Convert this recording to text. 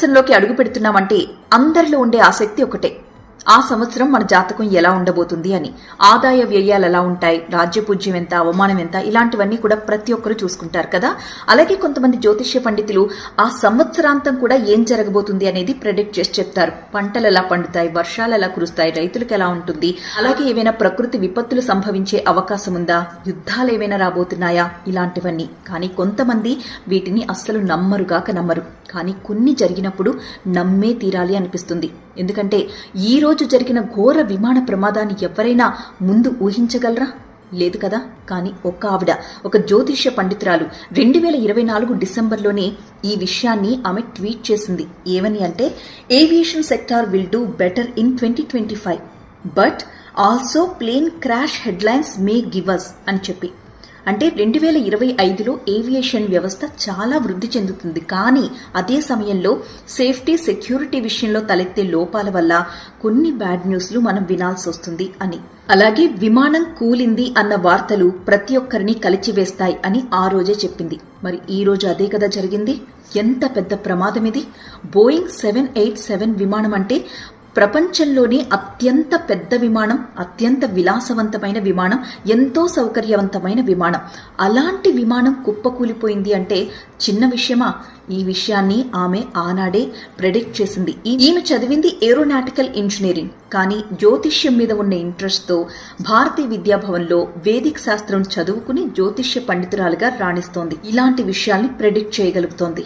సంవత్సరంలోకి అడుగు పెడుతున్నామంటే అందరిలో ఉండే ఆసక్తి ఒకటే, ఆ సంవత్సరం మన జాతకం ఎలా ఉండబోతుంది అని. ఆదాయ వ్యయాలు ఎలా ఉంటాయి, రాజ్యపూజ్యం ఎంత, అవమానం ఎంత, ఇలాంటివన్నీ కూడా ప్రతి ఒక్కరు చూసుకుంటారు కదా. అలాగే కొంతమంది జ్యోతిష్య పండితులు ఆ సంవత్సరాంతం కూడా ఏం జరగబోతుంది అనేది ప్రెడిక్ట్ చేసి చెప్తారు. పంటలు ఎలా పండుతాయి, వర్షాలు ఎలా కురుస్తాయి, రైతులకు ఎలా ఉంటుంది, అలాగే ఏవైనా ప్రకృతి విపత్తులు సంభవించే అవకాశం ఉందా, యుద్ధాలు ఏవైనా రాబోతున్నాయా, ఇలాంటివన్నీ. కానీ కొంతమంది వీటిని అస్సలు నమ్మరుగాక నమ్మరు. కానీ కొన్ని జరిగినప్పుడు నమ్మే తీరాలి అనిపిస్తుంది. ఎందుకంటే ఈ రోజు జరిగిన ఘోర విమాన ప్రమాదాన్ని ఎవరైనా ముందు ఊహించగలరా? లేదు కదా. కానీ ఒక జ్యోతిష్య పండితురాలు 2024 డిసెంబర్లోనే ఈ విషయాన్ని ఆమె ట్వీట్ చేసింది. ఏమని అంటే, aviation sector will do better in 2025 but also plane crash headlines may give us అని చెప్పి. అంటే 2025లో ఏవియేషన్ వ్యవస్థ చాలా వృద్ధి చెందుతుంది. కానీ అదే సమయంలో సేఫ్టీ, సెక్యూరిటీ విషయంలో తలెత్తే లోపాల వల్ల కొన్ని బ్యాడ్ న్యూస్లు మనం వినాల్సి వస్తుంది అని. అలాగే విమానం కూలింది అన్న వార్తలు ప్రతి ఒక్కరిని కలిచివేస్తాయి అని ఆ రోజే చెప్పింది. మరి ఈ రోజు అదే కదా జరిగింది. ఎంత పెద్ద ప్రమాదం ఇది. బోయింగ్ 787 విమానం అంటే ప్రపంచంలోనే అత్యంత పెద్ద విమానం, అత్యంత విలాసవంతమైన విమానం, ఎంతో సౌకర్యవంతమైన విమానం. అలాంటి విమానం కుప్పకూలిపోయింది అంటే చిన్న విషయమా? ఈ విషయాన్ని ఆమె ఆనాడే ప్రెడిక్ట్ చేసింది. ఈమె చదివింది ఏరోనాటికల్ ఇంజనీరింగ్. కానీ జ్యోతిష్యం మీద ఉన్న ఇంట్రెస్ట్ తో భారతీయ విద్యాభవన్లో వేదిక్ శాస్త్రం చదువుకుని జ్యోతిష్య పండితురాలుగా రాణిస్తోంది. ఇలాంటి విషయాల్ని ప్రెడిక్ట్ చేయగలుగుతోంది.